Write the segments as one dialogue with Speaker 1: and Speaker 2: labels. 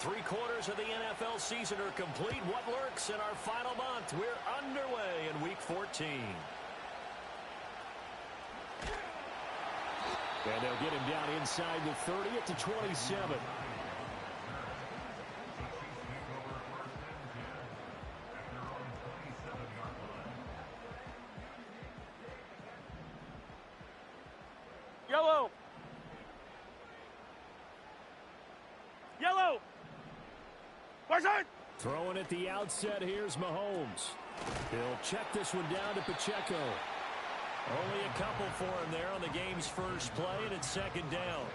Speaker 1: 3/4 of the NFL season are complete. What lurks in our final month? We're underway in Week 14. And they'll get him down inside the 30 at the 27.
Speaker 2: Yellow. Yellow.
Speaker 1: Throwing at the outset, here's Mahomes. He'll check this one down to Pacheco. Only a couple for him there on the game's first play, and it's second down.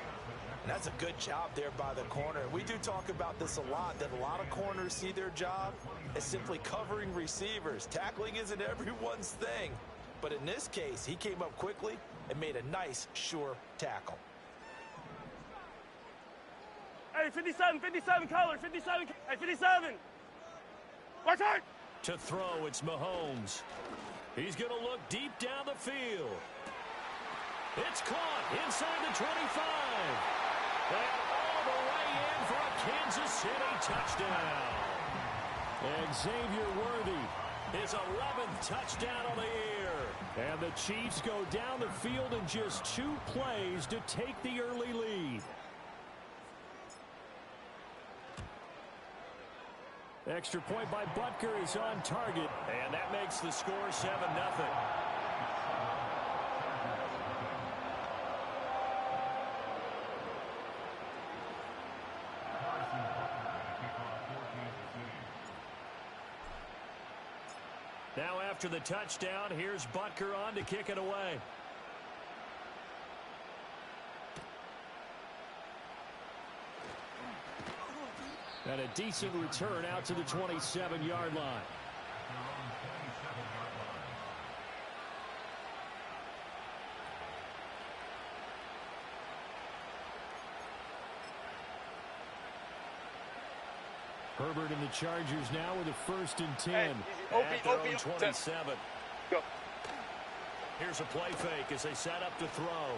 Speaker 3: That's a good job there by the corner. We do talk about this a lot, that a lot of corners see their job as simply covering receivers. Tackling isn't everyone's thing. But in this case, he came up quickly and made a nice, sure tackle.
Speaker 2: Hey, 57 color, 57. Hey, 57. Watch out!
Speaker 1: To throw, it's Mahomes. He's going to look deep down the field. It's caught inside the 25. And all the way in for a Kansas City touchdown. And Xavier Worthy, his 11th touchdown of the year. And the Chiefs go down the field in just 2 plays to take the early lead. Extra point by Butker is on target, and that makes the score 7-0. Now after the touchdown, here's Butker on to kick it away. And a decent return out to the 27-yard line. Herbert and the Chargers now with a 1st and 10 at their own 27.
Speaker 2: Go.
Speaker 1: Here's a play fake as they set up to throw.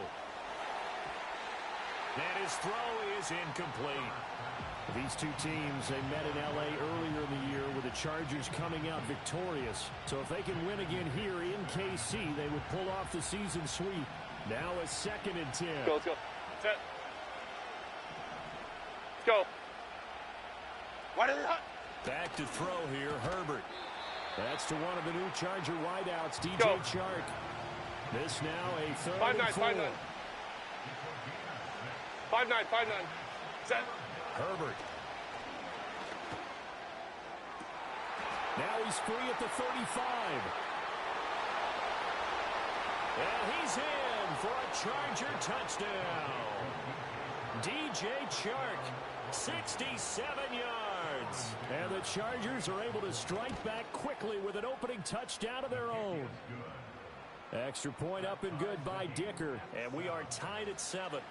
Speaker 1: And his throw is incomplete. These two teams, they met in L.A. earlier in the year with the Chargers coming out victorious. So if they can win again here in KC, they would pull off the season sweep. Now a 2nd and 10.
Speaker 2: Let's go. Set. Let's go. What is that?
Speaker 1: Back to throw here, Herbert. That's to one of the new Charger wideouts, DJ
Speaker 2: Go.
Speaker 1: Chark. This now a 3rd
Speaker 2: 5-9,
Speaker 1: and 4.
Speaker 2: 5-9. 5-9. Set.
Speaker 1: Herbert. Now he's free at the 35. And he's in for a Charger touchdown. DJ Chark, 67 yards. And the Chargers are able to strike back quickly with an opening touchdown of their own. Extra point up and good by Dicker. And we are tied at 7.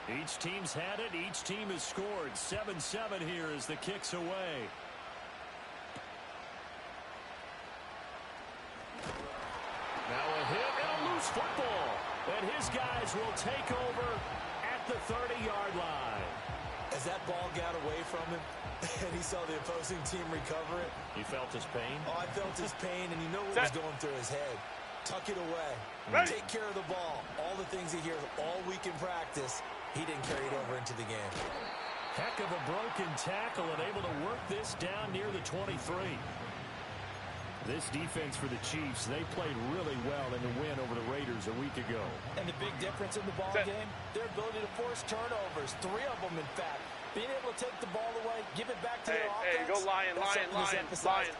Speaker 1: Each team's had it. Each team has scored. 7-7 here as the kick's away. Now a hit and a loose football. And his guys will take over at the 30-yard line.
Speaker 3: As that ball got away from him and he saw the opposing team recover it.
Speaker 1: He felt his pain?
Speaker 3: Oh, I felt his pain, and you know what was going through his head. Tuck it away.
Speaker 2: Ready.
Speaker 3: Take care of the ball. All the things he hears all week in practice, he didn't carry it over into the game.
Speaker 1: Heck of a broken tackle and able to work this down near the 23. This defense for the Chiefs, they played really well in the win over the Raiders a week ago.
Speaker 3: And the big difference in the ball game, their ability to force turnovers, 3 of them in fact. Being able to take the ball away, give it back to their offense.
Speaker 2: Hey, go Lion.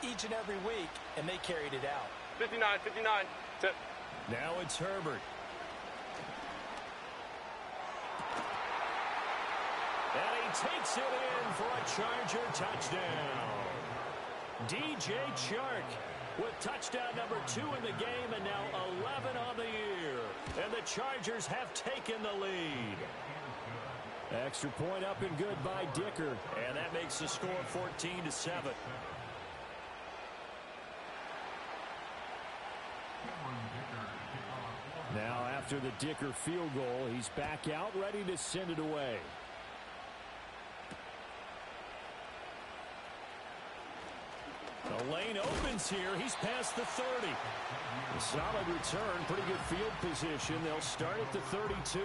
Speaker 3: Each and every week, and they carried it out.
Speaker 2: 59. Set.
Speaker 1: Now it's Herbert. And he takes it in for a Charger touchdown. DJ Chark with touchdown number 2 in the game and now 11 on the year. And the Chargers have taken the lead. Extra point up and good by Dicker. And that makes the score 14-7. Now after After the Dicker field goal, he's back out, ready to send it away. The lane opens here. He's past the 30. A solid return, pretty good field position. They'll start at the 32.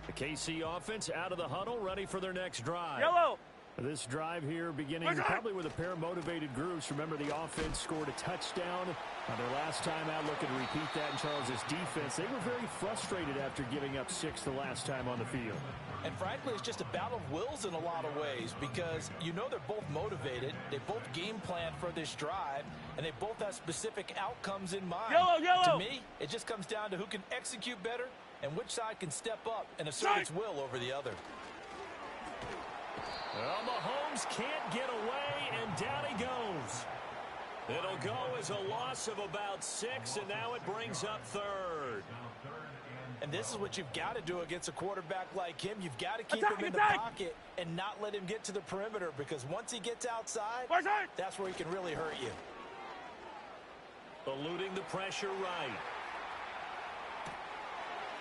Speaker 1: The KC offense out of the huddle, ready for their next drive.
Speaker 2: Yellow.
Speaker 1: This drive here beginning probably with a pair of motivated groups. Remember, the offense scored a touchdown on their last time out. Looking to repeat that in Charles's defense. They were very frustrated after giving up 6 the last time on the field.
Speaker 3: And frankly, it's just a battle of wills in a lot of ways because you know they're both motivated. They both game plan for this drive, and they both have specific outcomes in mind.
Speaker 2: Yellow.
Speaker 3: To me, it just comes down to who can execute better and which side can step up and assert its will over the other.
Speaker 1: Well, Mahomes can't get away, and down he goes. It'll go as a loss of about 6, and now it brings up 3rd.
Speaker 3: And this is what you've got to do against a quarterback like him. You've got to keep him in the pocket and not let him get to the perimeter because once he gets outside, that's where he can really hurt you.
Speaker 1: Eluding the pressure right.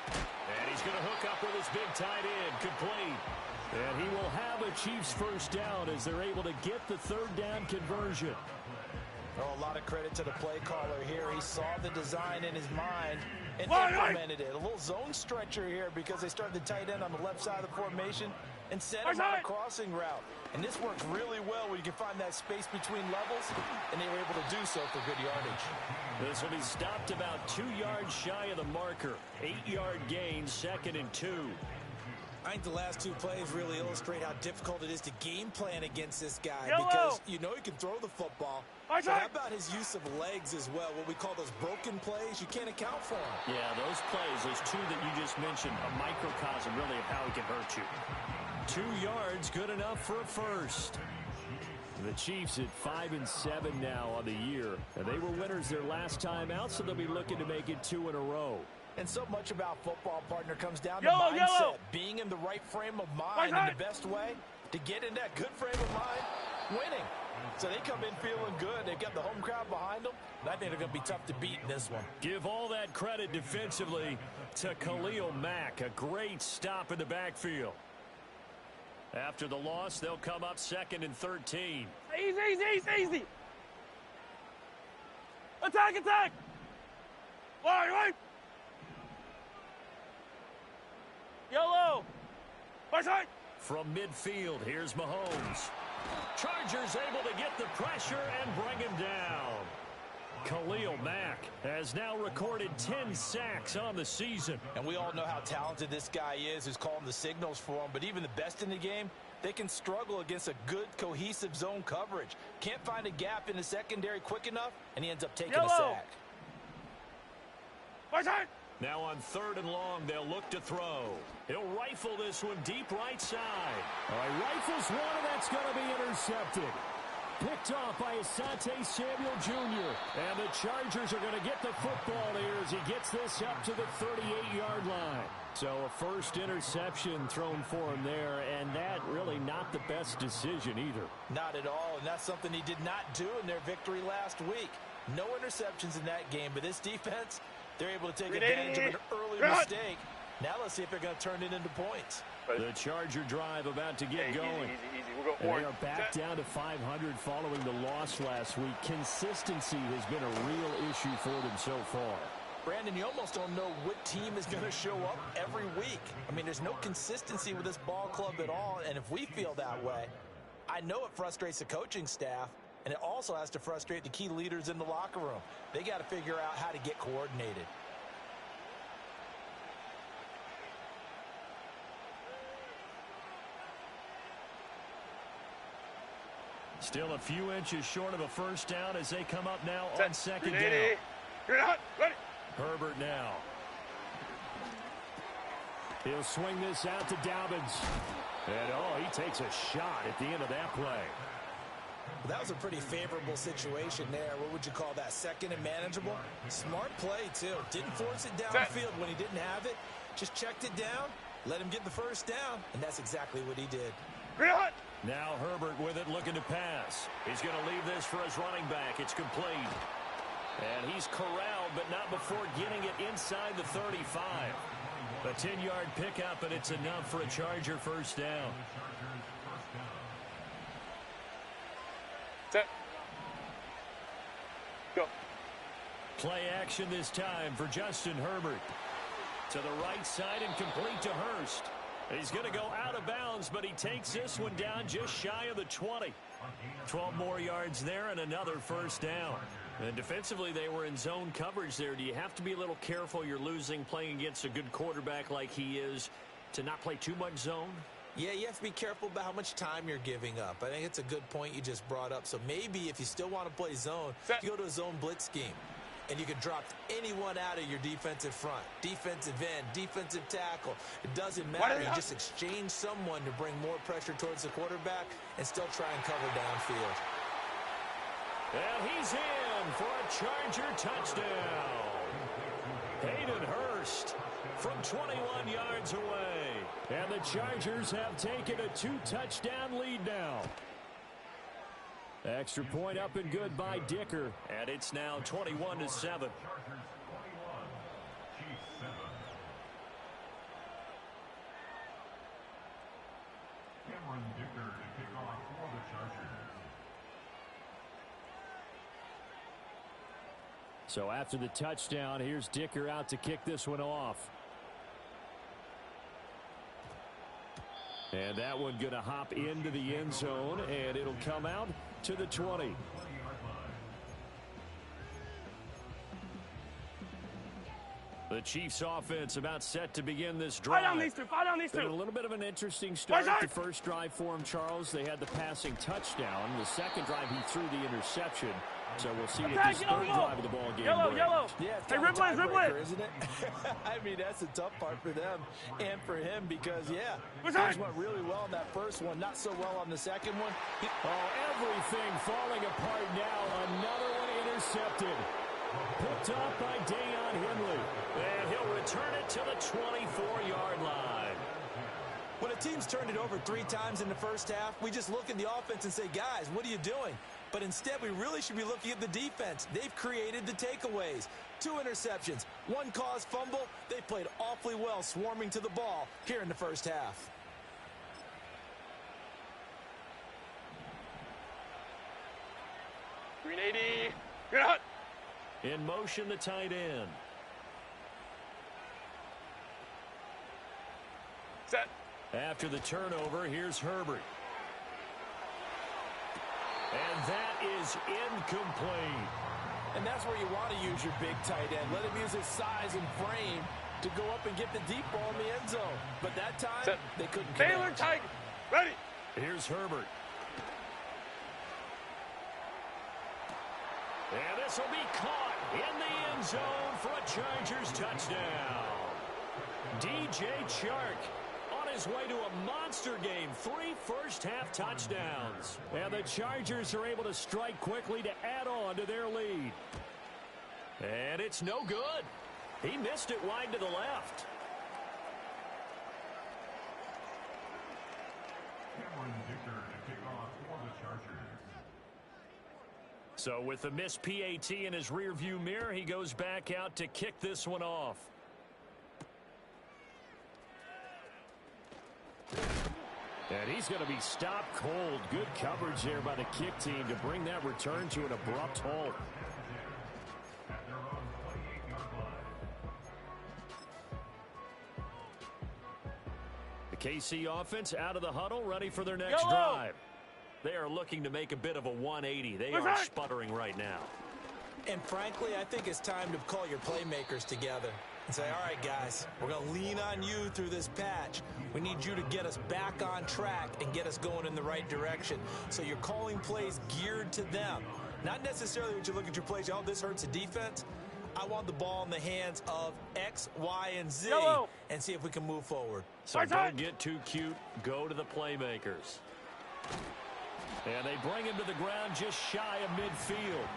Speaker 1: And he's going to hook up with his big tight end, complete. And he will have a Chiefs first down as they're able to get the 3rd down conversion.
Speaker 3: Oh, a lot of credit to the play caller here. He saw the design in his mind and implemented it. A little zone stretcher here because they started the tight end on the left side of the formation and sent him on a crossing route. And this works really well when you can find that space between levels, and they were able to do so for good yardage.
Speaker 1: This will be stopped about 2 yards shy of the marker. 8-yard gain, 2nd and 2.
Speaker 3: I think the last 2 plays really illustrate how difficult it is to game plan against this guy because you know he can throw the football. But how about his use of legs as well, what we call those broken plays? You can't account for them.
Speaker 1: Yeah, those plays, those 2 that you just mentioned, a microcosm really of how he can hurt you. 2 yards, good enough for a first. The Chiefs at 5-7 now on the year. And they were winners their last time out, so they'll be looking to make it 2 in a row.
Speaker 3: And so much about football, partner, comes down to mindset. Being in the right frame of mind in the best way to get in that good frame of mind, winning. So they come in feeling good. They've got the home crowd behind them. And I think they're going to be tough to beat in this one.
Speaker 1: Give all that credit defensively to Khalil Mack. A great stop in the backfield. After the loss, they'll come up 2nd and 13.
Speaker 2: Easy. Attack. Right. Yellow.
Speaker 1: From midfield, here's Mahomes. Chargers able to get the pressure and bring him down. Khalil Mack has now recorded 10 sacks on the season.
Speaker 3: And we all know how talented this guy is who's calling the signals for him. But even the best in the game, they can struggle against a good, cohesive zone coverage. Can't find a gap in the secondary quick enough, and he ends up taking a sack.
Speaker 1: Now on 3rd and long, they'll look to throw. He'll rifle this one deep right side. All right, rifles one, and that's going to be intercepted. Picked off by Asante Samuel Jr. And the Chargers are going to get the football here as he gets this up to the 38-yard line. So a first interception thrown for him there, and that really not the best decision either.
Speaker 3: Not at all, and that's something he did not do in their victory last week. No interceptions in that game, but this defense, they're able to take advantage of an early mistake. Now let's see if they're going to turn it into points.
Speaker 1: The Charger drive about to get going.
Speaker 2: Easy. We'll go
Speaker 1: they are back down to 500 following the loss last week. Consistency has been a real issue for them so far.
Speaker 3: Brandon, you almost don't know what team is going to show up every week. I mean, there's no consistency with this ball club at all, and if we feel that way, I know it frustrates the coaching staff, and it also has to frustrate the key leaders in the locker room. They got to figure out how to get coordinated.
Speaker 1: Still a few inches short of a first down as they come up now on 2nd down.
Speaker 2: Ready.
Speaker 1: Herbert now. He'll swing this out to Dobbins. And, he takes a shot at the end of that play.
Speaker 3: That was a pretty favorable situation there. What would you call that? Second and manageable? Smart play, too. Didn't force it downfield when he didn't have it. Just checked it down, let him get the first down, and that's exactly what he did.
Speaker 1: Now Herbert with it, looking to pass. He's going to leave this for his running back. It's complete. And he's corralled, but not before getting it inside the 35. A 10-yard pickup, and it's enough for a Charger first down.
Speaker 2: Set. Go.
Speaker 1: Play action this time for Justin Herbert. To the right side and complete to Hurst. He's going to go out of bounds, but he takes this one down just shy of the 20. 12 more yards there and another first down. And defensively, they were in zone coverage there. Do you have to be a little careful? You're losing playing against a good quarterback like he is to not play too much zone?
Speaker 3: Yeah, you have to be careful about how much time you're giving up. I think it's a good point you just brought up. So maybe if you still want to play zone, you go to a zone blitz scheme. And you can drop anyone out of your defensive front. Defensive end, defensive tackle. It doesn't matter. You just exchange someone to bring more pressure towards the quarterback and still try and cover downfield.
Speaker 1: And he's in for a Charger touchdown. Hayden Hurst from 21 yards away. And the Chargers have taken a 2-touchdown lead now. Extra point up and good by Dicker. And it's now 21-7. So after the touchdown, here's Dicker out to kick this one off. And that one going to hop into the end zone, and it'll come out to the 20. The Chiefs offense about set to begin this drive.
Speaker 2: Fire down these two.
Speaker 1: A little bit of an interesting start. The first drive for him, Charles. They had the passing touchdown. The second drive, he threw the interception. So we'll see if this third drive of the ball game
Speaker 2: Yellow.
Speaker 3: Yeah,
Speaker 2: hey, Riblet.
Speaker 3: Isn't it? I mean, that's the tough part for them and for him because, yeah, things went really well in that first one, not so well on the second one.
Speaker 1: Everything falling apart now. Another one intercepted. Picked off by Dayon Henley. And he'll return it to the 24-yard line.
Speaker 3: When a team's turned it over 3 times in the first half, we just look at the offense and say, guys, what are you doing? But instead, we really should be looking at the defense. They've created the takeaways. 2 interceptions, 1 caused fumble. They played awfully well swarming to the ball here in the first half.
Speaker 2: $380. Get out.
Speaker 1: In motion, the tight end.
Speaker 2: Set.
Speaker 1: After the turnover, here's Herbert. And that is incomplete.
Speaker 3: And that's where you want to use your big tight end. Let him use his size and frame to go up and get the deep ball in the end zone. But that time, they couldn't connect.
Speaker 2: Taylor Tiger. Ready.
Speaker 1: Here's Herbert. And this will be caught in the end zone for a Chargers touchdown. DJ Chark on his way to a monster game. 3 first-half touchdowns. And the Chargers are able to strike quickly to add on to their lead. And it's no good. He missed it wide to the left. So with the missed PAT in his rearview mirror, he goes back out to kick this one off. And he's going to be stopped cold. Good coverage there by the kick team to bring that return to an abrupt halt. The KC offense out of the huddle, ready for their next drive. They are looking to make a bit of a 180. They are sputtering right now.
Speaker 3: And frankly, I think it's time to call your playmakers together and say, all right, guys, we're going to lean on you through this patch. We need you to get us back on track and get us going in the right direction. So you're calling plays geared to them. Not necessarily when you look at your plays, oh, this hurts the defense. I want the ball in the hands of X, Y, and Z and see if we can move forward.
Speaker 1: So don't get too cute. Go to the playmakers. And they bring him to the ground just shy of midfield.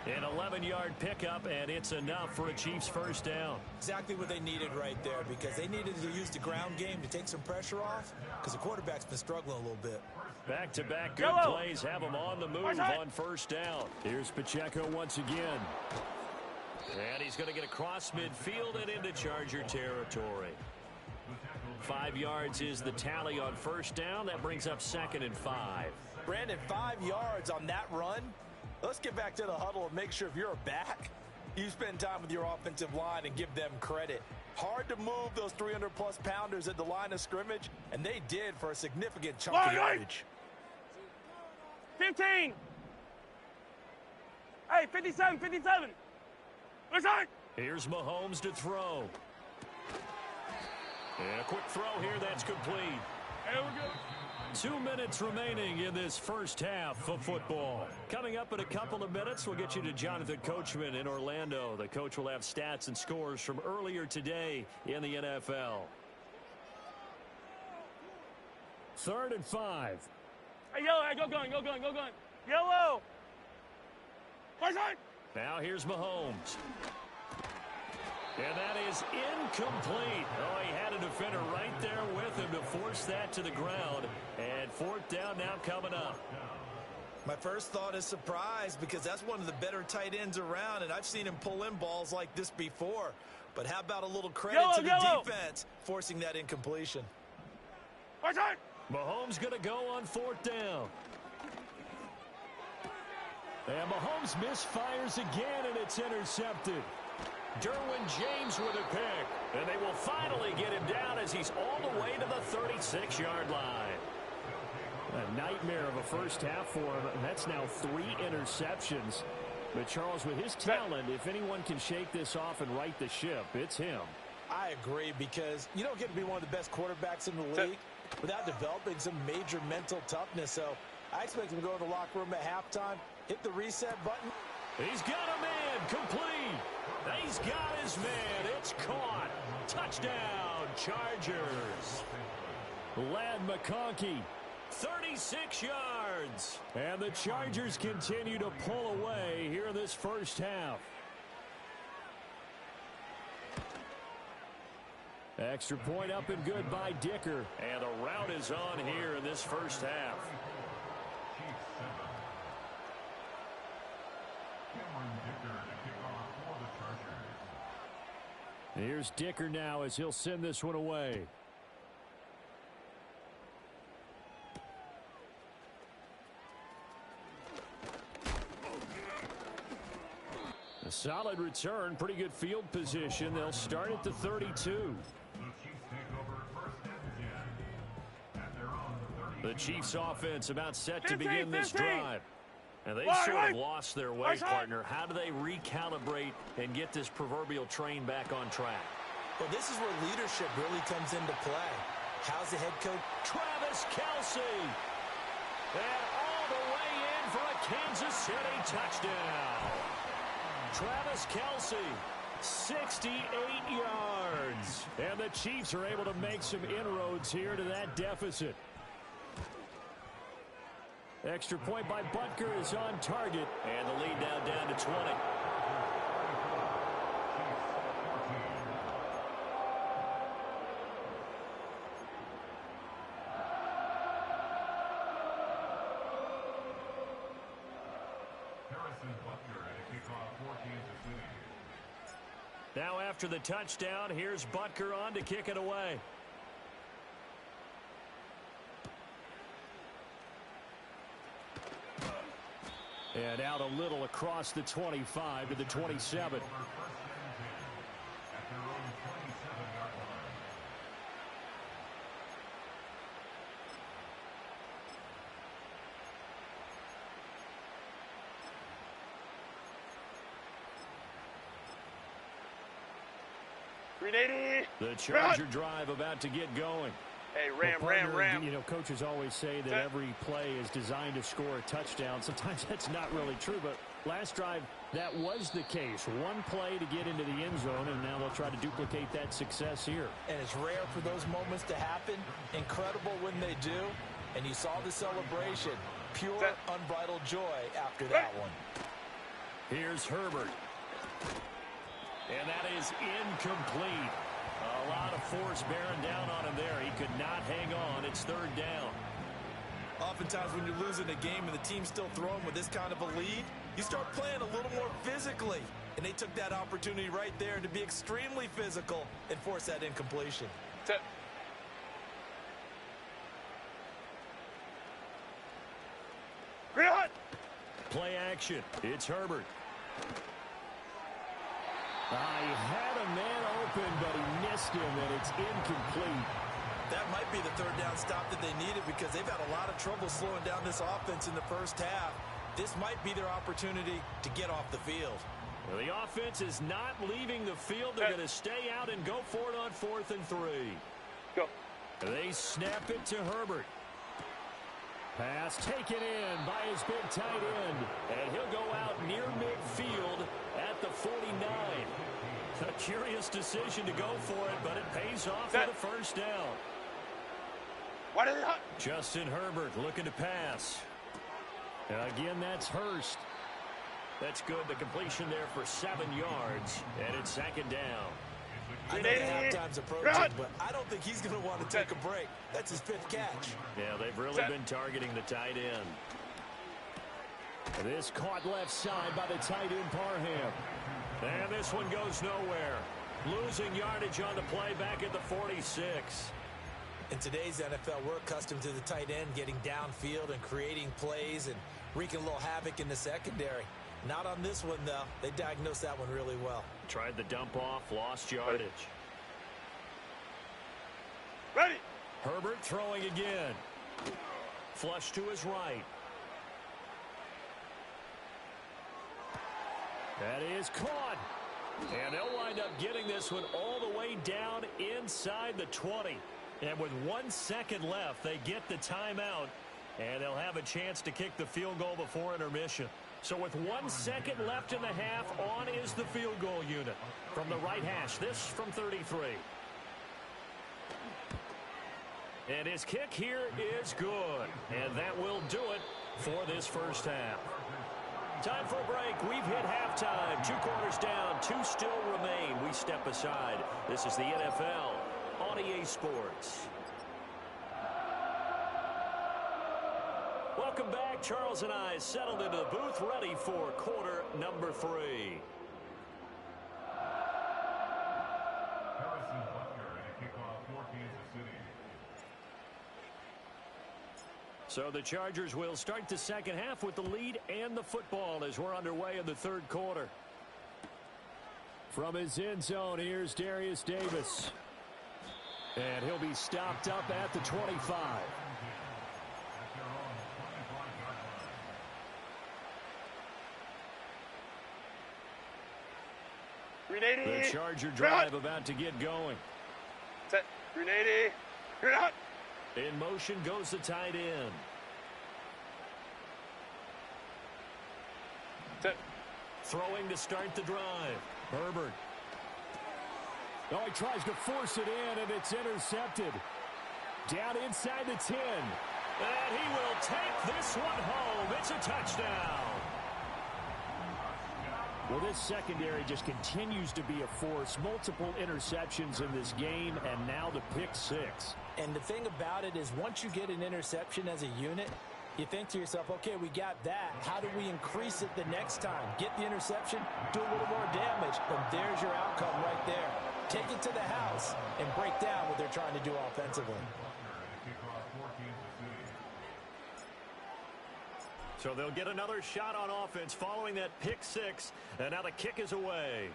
Speaker 1: An 11-yard pickup, and it's enough for a Chiefs first down.
Speaker 3: Exactly what they needed right there, because they needed to use the ground game to take some pressure off, because the quarterback's been struggling a little bit.
Speaker 1: Back-to-back good plays have him on the move on first down. Here's Pacheco once again. And he's going to get across midfield and into Charger territory. 5 yards is the tally on first down. That brings up 2nd and 5.
Speaker 3: Brandon, 5 yards on that run. Let's get back to the huddle and make sure if you're a back, you spend time with your offensive line and give them credit. Hard to move those 300-plus pounders at the line of scrimmage, and they did for a significant chunk of yardage.
Speaker 2: 15. Hey, 57, 57. Let's go.
Speaker 1: Here's Mahomes to throw. And a quick throw here, that's complete.
Speaker 2: There we go.
Speaker 1: 2 minutes remaining in this first half of football. Coming up in a couple of minutes, we'll get you to Jonathan Coachman in Orlando. The coach will have stats and scores from earlier today in the NFL. 3rd and 5.
Speaker 2: Hey, yellow, hey, go gun, go gun, go gun. Yellow. First side.
Speaker 1: Now here's Mahomes. And that is incomplete. Oh, he had a defender right there with him to force that to the ground. And 4th down now coming up.
Speaker 3: My first thought is surprise, because that's one of the better tight ends around, and I've seen him pull in balls like this before. But how about a little credit to the defense forcing that incompletion?
Speaker 2: First side.
Speaker 1: Mahomes going to go on 4th down. And Mahomes misfires again, and it's intercepted. Derwin James with a pick. And they will finally get him down as he's all the way to the 36-yard line. A nightmare of a first half for him. That's now 3 interceptions. But, Charles, with his talent, if anyone can shake this off and right the ship, it's him.
Speaker 3: I agree, because you don't get to be one of the best quarterbacks in the league without developing some major mental toughness. So I expect him to go in the locker room at halftime, hit the reset button.
Speaker 1: He's got a man, complete. He's got his man. It's caught. Touchdown, Chargers. Ladd McConkey, 36 yards. And the Chargers continue to pull away here in this first half. Extra point up and good by Dicker. And the rout is on here in this first half. Here's Dicker now as he'll send this one away. A solid return, pretty good field position. They'll start at the 32. The Chiefs offense about set to begin this drive. And they've sort of lost their way, partner. How do they recalibrate and get this proverbial train back on track?
Speaker 3: Well, this is where leadership really comes into play. How's the head coach?
Speaker 1: Travis Kelce. And all the way in for a Kansas City touchdown. Travis Kelce, 68 yards. And the Chiefs are able to make some inroads here to that deficit. Extra point by Butker is on target. And the lead now down to 20. Now after the touchdown, here's Butker on to kick it away. And out a little across the 25 to the 27. The Charger drive about to get going.
Speaker 2: Hey, ram.
Speaker 1: You know, coaches always say that every play is designed to score a touchdown. Sometimes that's not really true, but last drive, that was the case. One play to get into the end zone, and now they'll try to duplicate that success here.
Speaker 3: And it's rare for those moments to happen. Incredible when they do. And you saw the celebration. pure, unbridled joy after that one.
Speaker 1: Here's Herbert. And that is incomplete. A lot of force bearing down on him there. He could not hang on. It's third down.
Speaker 3: Oftentimes when you're losing a game and the team's still throwing with this kind of a lead, you start playing a little more physically. And they took that opportunity right there to be extremely physical and force that incompletion.
Speaker 1: Play action. It's Herbert. He had a man open, but he missed him, and it's incomplete.
Speaker 3: That might be the third down stop that they needed because they've had a lot of trouble slowing down this offense in the first half. This might be their opportunity to get off the field.
Speaker 1: Well, the offense is not leaving the field. They're going to stay out and go for it on 4th and 3.
Speaker 2: Go.
Speaker 1: They snap it to Herbert. Pass taken in by his big tight end. And he'll go out near midfield at the 49. A curious decision to go for it, but it pays off for the first down. Justin Herbert looking to pass. Again, that's Hurst. That's good. The completion there for 7 yards. And it's 2nd down.
Speaker 3: I know the halftime's approaching, but I don't think he's going to want to take a break. That's his 5th catch.
Speaker 1: Yeah, they've really been targeting the tight end. This caught left side by the tight end Parham. And this one goes nowhere. Losing yardage on the play back at the 46.
Speaker 3: In today's NFL, we're accustomed to the tight end getting downfield and creating plays and wreaking a little havoc in the secondary. Not on this one, though. They diagnosed that one really well.
Speaker 1: Tried the dump off, lost yardage.
Speaker 2: Ready.
Speaker 1: Herbert throwing again. Flush to his right. That is caught. And they'll wind up getting this one all the way down inside the 20. And with 1 second left, they get the timeout. And they'll have a chance to kick the field goal before intermission. So with 1 second left in the half, on is the field goal unit. From the right hash, this from 33. And his kick here is good. And that will do it for this first half. Time for a break. We've hit halftime. 2 quarters down, 2 still remain. We step aside. This is the NFL on EA Sports. Welcome back. Charles and I settled into the booth, ready for quarter number 3. So the Chargers will start the second half with the lead and the football as we're underway in the third quarter. From his end zone, here's Darius Davis. And he'll be stopped up at the 25. The Charger drive about to get going.
Speaker 2: Set. 380. You're out.
Speaker 1: In motion goes the tight end.
Speaker 2: Set.
Speaker 1: Throwing to start the drive. Herbert. Oh, he tries to force it in, and it's intercepted. Down inside the 10. And he will take this one home. It's a touchdown. Well, this secondary just continues to be a force. Multiple interceptions in this game, and now the pick 6.
Speaker 3: And the thing about it is once you get an interception as a unit, you think to yourself, okay, we got that. How do we increase it the next time? Get the interception, do a little more damage, and there's your outcome right there. Take it to the house and break down what they're trying to do offensively.
Speaker 1: So they'll get another shot on offense following that pick 6, and now the kick is away.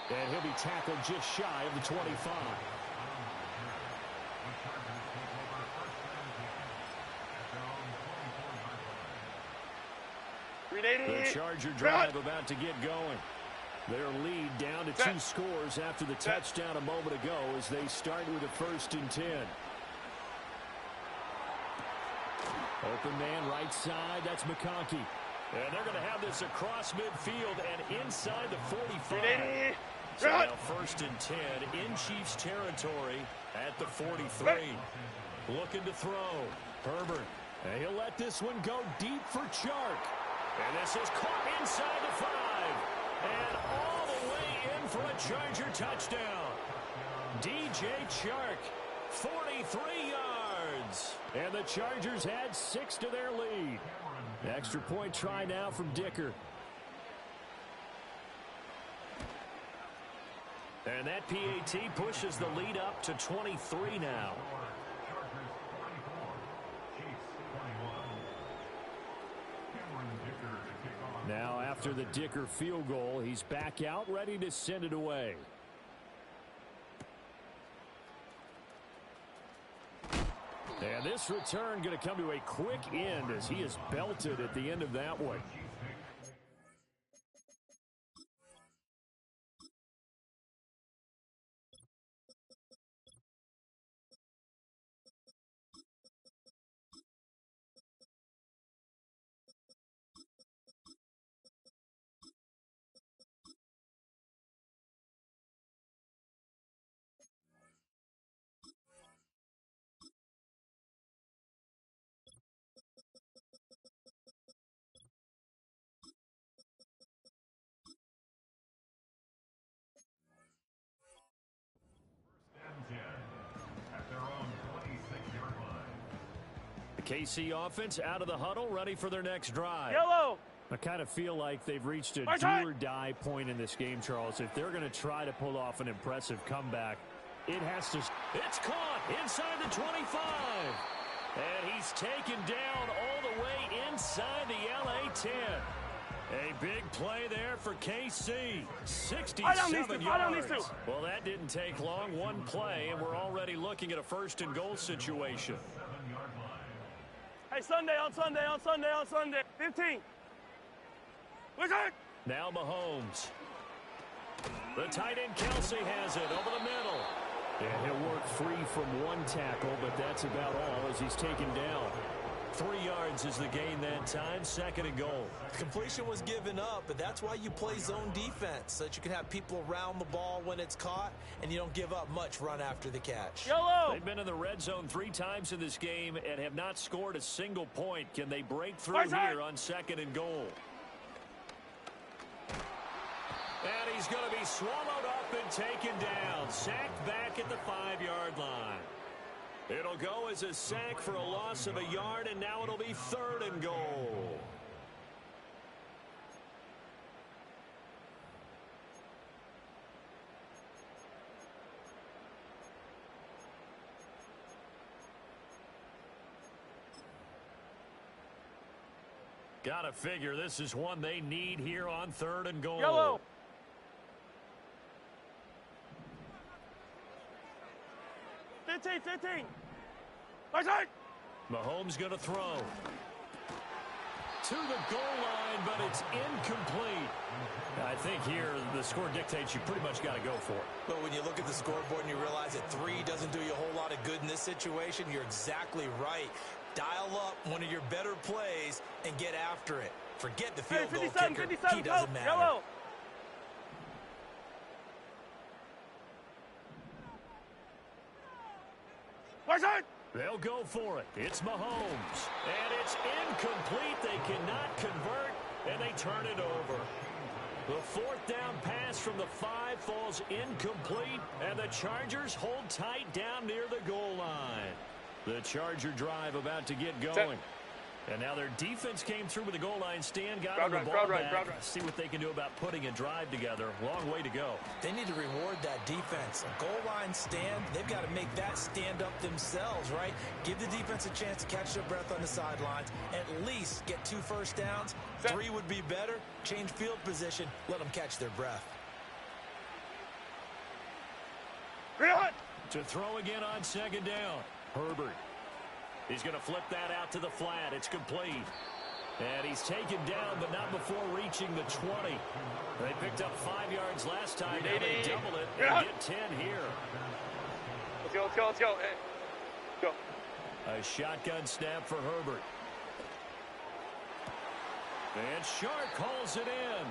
Speaker 1: And he'll be tackled just shy of the 25. The Charger drive about to get going. Their lead down to 2 scores after the touchdown a moment ago as they start with a 1st and 10. Open man right side. That's McConkey. And they're going to have this across midfield and inside the 45. So now 1st and 10 in Chiefs territory at the 43. Looking to throw. Herbert. And he'll let this one go deep for Chark. And this is caught inside the 5. And all the way in for a Charger touchdown. DJ Chark, 43 yards. And the Chargers add 6 to their lead. Extra point try now from Dicker. And that PAT pushes the lead up to 23 now. Now after the Dicker field goal, he's back out ready to send it away. And this return going to come to a quick end as he is belted at the end of that one. KC offense out of the huddle, ready for their next drive.
Speaker 2: Yellow.
Speaker 1: I kind of feel like they've reached a do-or-die point in this game, Charles. If they're going to try to pull off an impressive comeback, it has to. It's caught inside the 25. And he's taken down all the way inside the LA 10. A big play there for KC. 67 yards. Well, that didn't take long. One play, and we're already looking at a 1st and goal situation.
Speaker 2: Hey, Sunday, on Sunday, on Sunday, on Sunday. 15.
Speaker 1: Now Mahomes. The tight end Kelsey has it over the middle. And he'll work free from one tackle, but that's about all as he's taken down. 3 yards is the gain that time. 2nd and goal.
Speaker 3: Completion was given up, but that's why you play zone defense, so that you can have people around the ball when it's caught, and you don't give up much run after the catch.
Speaker 2: Yellow.
Speaker 1: They've been in the red zone 3 times in this game and have not scored a single point. Can they break through here on 2nd and goal? And he's going to be swallowed up and taken down. Sacked back at the 5-yard line. It'll go as a sack for a loss of a yard, and now it'll be 3rd and goal. Gotta figure this is one they need here on 3rd and goal.
Speaker 2: Yellow. Fifteen.
Speaker 1: Mahomes going to throw. To the goal line, but it's incomplete. I think here the score dictates you pretty much got to go for it.
Speaker 3: But when you look at the scoreboard and you realize that 3 doesn't do you a whole lot of good in this situation, you're exactly right. Dial up one of your better plays and get after it. Forget the field goal kicker. He doesn't matter.
Speaker 2: Yellow.
Speaker 1: They'll go for it. It's Mahomes. And it's incomplete. They cannot convert, and they turn it over. The 4th down pass from the 5 falls incomplete, and the Chargers hold tight down near the goal line. The Charger drive about to get going. And now their defense came through with the goal line stand, got on the ball back. See what they can do about putting a drive together. Long way to go.
Speaker 3: They need to reward that defense. A goal line stand, they've got to make that stand up themselves, right? Give the defense a chance to catch their breath on the sidelines. At least get 2 first downs. 3 would be better. Change field position. Let them catch their breath.
Speaker 1: To throw again on 2nd down. Herbert. He's going to flip that out to the flat. It's complete. And he's taken down, but not before reaching the 20. They picked up 5 yards last time. Now they double it and get 10 here.
Speaker 2: Let's go. Hey. Go.
Speaker 1: A shotgun snap for Herbert. And Shark calls it in.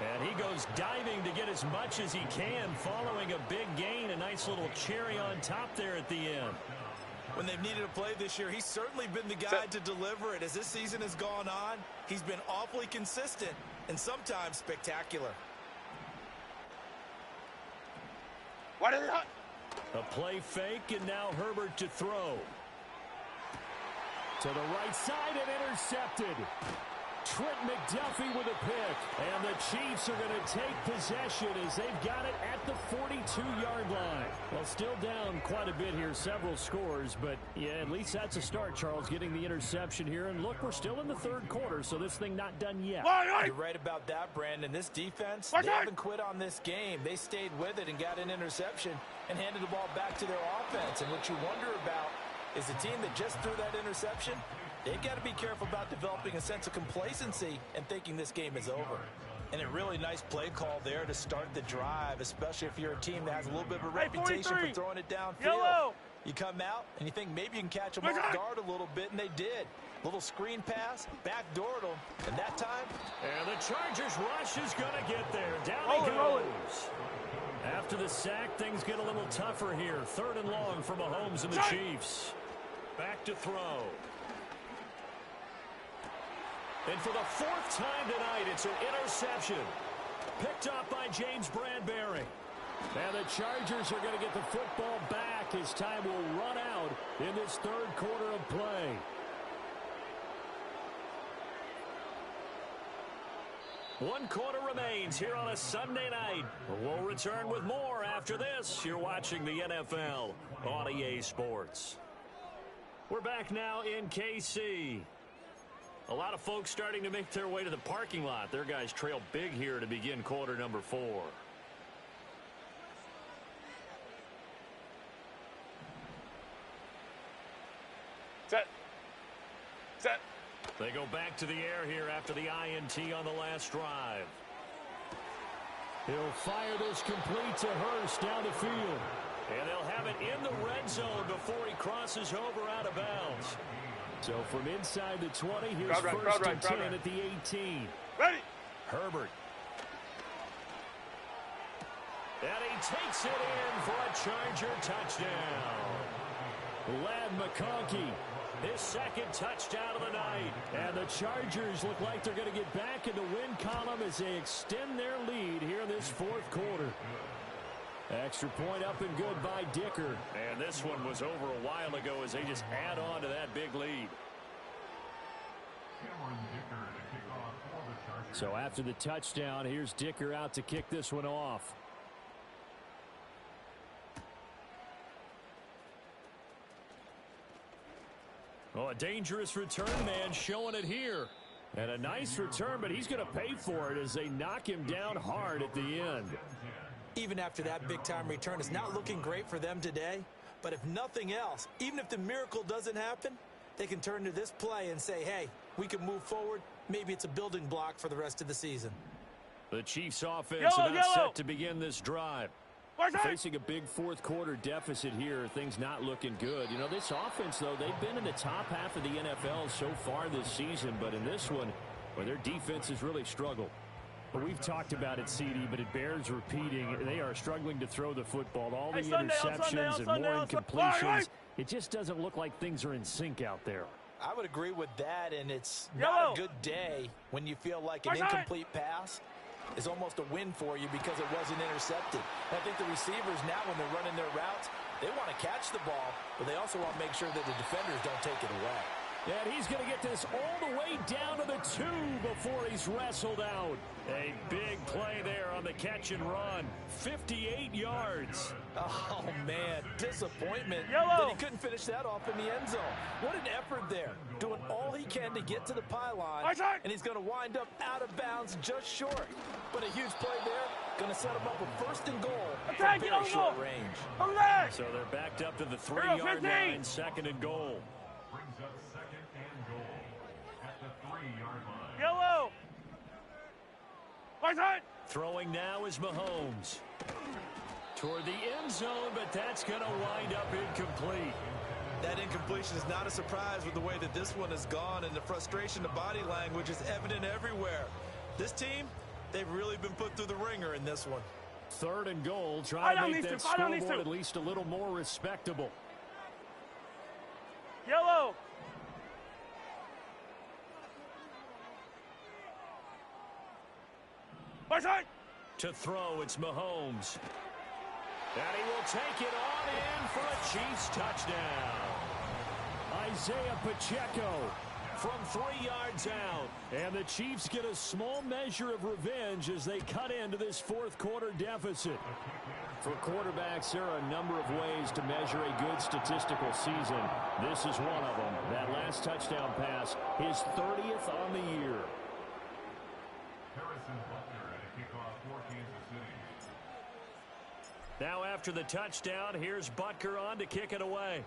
Speaker 1: And he goes diving to get as much as he can following a big gain. A nice little cherry on top there at the end.
Speaker 3: When they've needed a play this year, he's certainly been the guy to deliver it. As this season has gone on, he's been awfully consistent and sometimes spectacular.
Speaker 2: What is it?
Speaker 1: A play fake, and now Herbert to throw. To the right side and intercepted. Trent McDuffie with a pick. And the Chiefs are going to take possession as they've got it at the 42-yard line. Well, still down quite a bit here, several scores. But, yeah, at least that's a start, Charles, getting the interception here. And, look, we're still in the third quarter, so this thing not done yet.
Speaker 3: You're right about that, Brandon. This defense, they haven't quit on this game. They stayed with it and got an interception and handed the ball back to their offense. And what you wonder about is the team that just threw that interception, they've got to be careful about developing a sense of complacency and thinking this game is over. And a really nice play call there to start the drive, especially if you're a team that has a little bit of a reputation for throwing it downfield.
Speaker 2: Yellow.
Speaker 3: You come out and you think maybe you can catch them off guard a little bit, and they did. Little screen pass, backdoored them, and that time.
Speaker 1: And the Chargers rush is going to get there. Down he goes. After the sack, things get a little tougher here. 3rd and long for Mahomes and the Chiefs. Back to throw. And for the 4th time tonight, it's an interception. Picked up by James Bradbury. And the Chargers are going to get the football back as time will run out in this 3rd quarter of play. One quarter remains here on a Sunday night. We'll return with more after this. You're watching the NFL on EA Sports. We're back now in KC. A lot of folks starting to make their way to the parking lot. Their guys trail big here to begin quarter number 4.
Speaker 2: Set. Set.
Speaker 1: They go back to the air here after the INT on the last drive. He'll fire this complete to Hurst down the field. And they'll have it in the red zone before he crosses over out of bounds. So from inside the 20, here's first and 10 at the 18.
Speaker 2: Ready.
Speaker 1: Herbert. And he takes it in for a Charger touchdown. Ladd McConkey, his 2nd touchdown of the night. And the Chargers look like they're going to get back in the win column as they extend their lead here in this 4th quarter. Extra point up and good by Dicker. And this one was over a while ago as they just add on to that big lead. So after the touchdown, here's Dicker out to kick this one off. Oh, a dangerous return man showing it here. And a nice return, but he's going to pay for it as they knock him down hard at the end.
Speaker 3: Even after that big-time return, it's not looking great for them today. But if nothing else, even if the miracle doesn't happen, they can turn to this play and say, hey, we can move forward. Maybe it's a building block for the rest of the season.
Speaker 1: The Chiefs offense about set to begin this drive. Facing a big 4th quarter deficit here, things not looking good. You know, this offense, though, they've been in the top half of the NFL so far this season. But in this one, where their defense has really struggled. Well, we've talked about it, CD, but it bears repeating. They are struggling to throw the football. All the interceptions and more incompletions. It just doesn't look like things are in sync out there.
Speaker 3: I would agree with that, and it's not a good day when you feel like an incomplete pass is almost a win for you because it wasn't intercepted. And I think the receivers now, when they're running their routes, they want to catch the ball, but they also want to make sure that the defenders don't take it away.
Speaker 1: And he's going to get this all the way down to the 2 before he's wrestled out. A big play there on the catch and run. 58 yards.
Speaker 3: Oh, man, disappointment that he couldn't finish that off in the end zone. What an effort there, doing all he can to get to the pylon, and he's going to wind up out of bounds just short. But a huge play there, going to set him up with 1st and goal from very short range.
Speaker 1: So they're backed up to the 3-yard line, 2nd and goal.
Speaker 2: Yellow.
Speaker 1: Throwing now is Mahomes. Toward the end zone, but that's going to wind up incomplete.
Speaker 3: That incompletion is not a surprise with the way that this one has gone, and the frustration, the body language is evident everywhere. This team, They've really been put through the ringer in this one.
Speaker 1: 3rd and goal. Try to make that scoreboard at least a little more respectable.
Speaker 2: Yellow.
Speaker 1: To throw, it's Mahomes. And he will take it on in for a Chiefs touchdown. Isaiah Pacheco from 3 yards out. And the Chiefs get a small measure of revenge as they cut into this 4th quarter deficit. For quarterbacks, there are a number of ways to measure a good statistical season. This is one of them. That last touchdown pass, his 30th on the year. Now after the touchdown, here's Butker on to kick it away.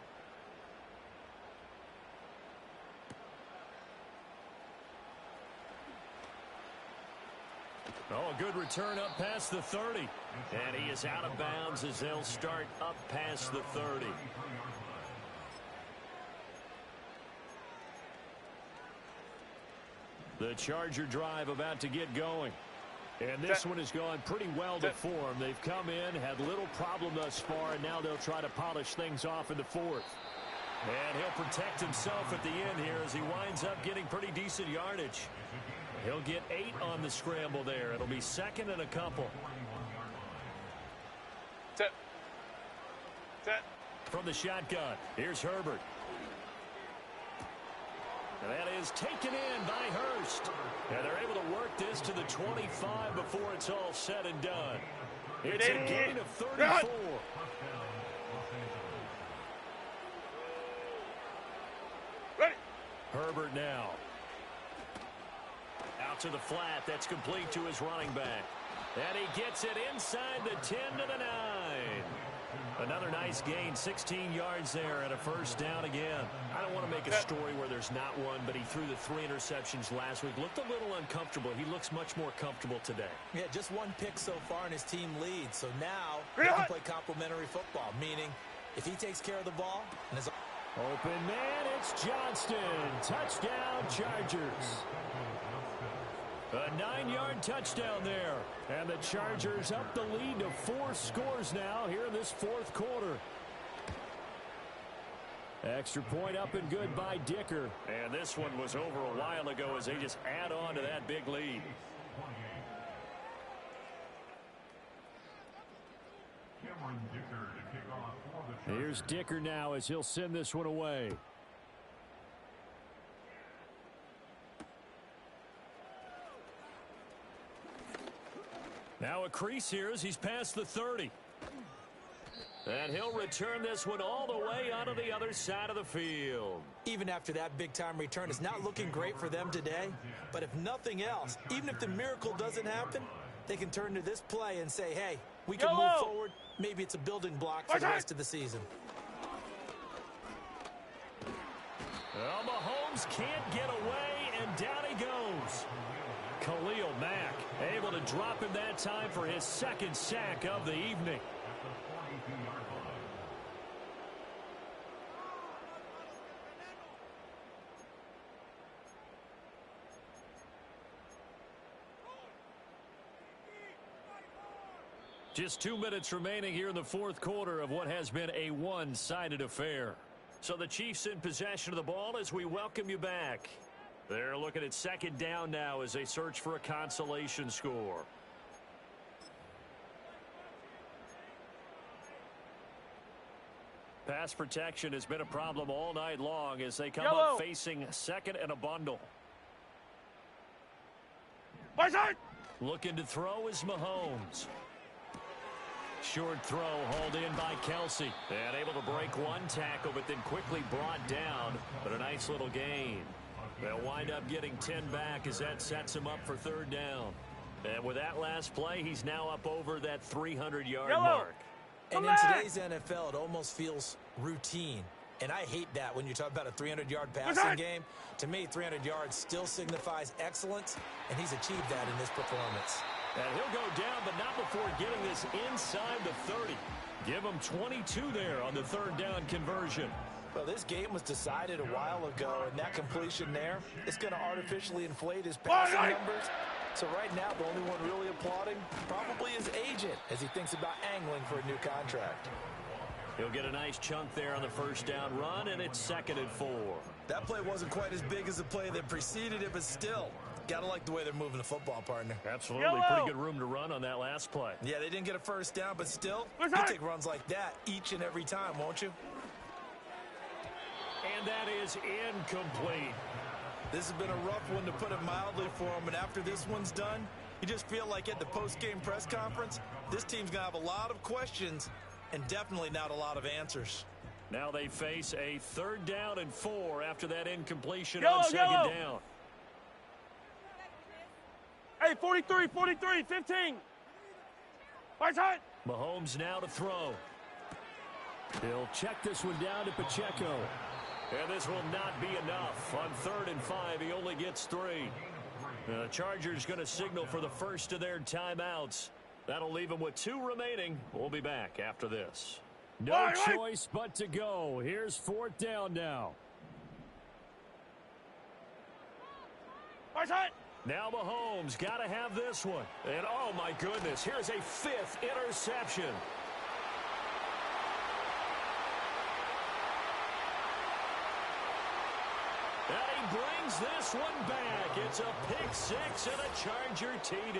Speaker 1: Oh, a good return up past the 30. And he is out of bounds as they'll start up past the 30. The Charger drive about to get going. And this one has gone pretty well to form. They've come in, had little problem thus far, and now they'll try to polish things off in the 4th. And he'll protect himself at the end here as he winds up getting pretty decent yardage. He'll get 8 on the scramble there. It'll be 2nd and a couple.
Speaker 2: Set.
Speaker 1: From the shotgun, here's Herbert. And that is taken in by Hurst. And they're able to work this to the 25 before it's all said and done. It's a gain of 34.
Speaker 2: Ready.
Speaker 1: Herbert now. Out to the flat. That's complete to his running back. And he gets it inside the 10 to the 9. Another nice gain, 16 yards there and a first down again. I don't want to make a story where there's not one, but he threw the 3 interceptions last week. Looked a little uncomfortable. He looks much more comfortable today.
Speaker 3: Yeah, just 1 pick so far and his team leads. So now they can play complementary football, meaning if he takes care of the ball and is
Speaker 1: open man, it's Johnston. Touchdown, Chargers. A 9-yard touchdown there. And the Chargers up the lead to 4 scores now here in this 4th quarter. Extra point up and good by Dicker. And this one was over a while ago as they just add on to that big lead. Here's Dicker now as he'll send this one away. Now a crease here as he's past the 30. And he'll return this one all the way onto the other side of the field.
Speaker 3: Even after that big-time return, it's not looking great for them today. But if nothing else, even if the miracle doesn't happen, they can turn to this play and say, hey, we can move forward. Maybe it's a building block for the rest of the season.
Speaker 1: Well, Mahomes can't get away, and down he goes. Khalil Mack able to drop him that time for his 2nd sack of the evening. Just 2 minutes remaining here in the 4th quarter of what has been a one-sided affair. So the Chiefs in possession of the ball as we welcome you back. They're looking at 2nd down now as they search for a consolation score. Pass protection has been a problem all night long as they come up facing 2nd and a bundle. Looking to throw is Mahomes. Short throw hauled in by Kelsey. And able to break 1 tackle but then quickly brought down. But a nice little gain. They'll wind up getting 10 back as that sets him up for 3rd down. And with that last play, he's now up over that 300-yard mark.
Speaker 3: And in today's NFL, it almost feels routine. And I hate that when you talk about a 300-yard passing game. To me, 300 yards still signifies excellence, and he's achieved that in this performance.
Speaker 1: And he'll go down, but not before getting this inside the 30. Give him 22 there on the 3rd down conversion.
Speaker 3: Well, this game was decided a while ago, and that completion there is going to artificially inflate his passing numbers. So right now, the only one really applauding probably his agent as he thinks about angling for a new contract.
Speaker 1: He'll get a nice chunk there on the first down run, and it's 2nd and 4.
Speaker 3: That play wasn't quite as big as the play that preceded it, but still, got to like the way they're moving the football, partner.
Speaker 1: Absolutely. Pretty good room to run on that last play.
Speaker 3: Yeah, they didn't get a first down, but still, you take runs like that each and every time, won't you?
Speaker 1: And that is incomplete.
Speaker 3: This has been a rough one, to put it mildly, for him. And after this one's done, you just feel like at the post-game press conference, this team's going to have a lot of questions and definitely not a lot of answers.
Speaker 1: Now they face a 3rd down and 4 after that incompletion on 2nd down.
Speaker 2: Hey, 43, 15. Right side.
Speaker 1: Mahomes now to throw. He'll check this one down to Pacheco. And this will not be enough. On 3rd and 5, he only gets 3. The Chargers going to signal for the first of their timeouts. That'll leave them with 2 remaining. We'll be back after this. No choice but to go. Here's 4th down now.
Speaker 2: Right side.
Speaker 1: Now Mahomes got to have this one. And oh my goodness, here's a 5th interception. And he brings this one back. It's a pick 6 and a Charger TD.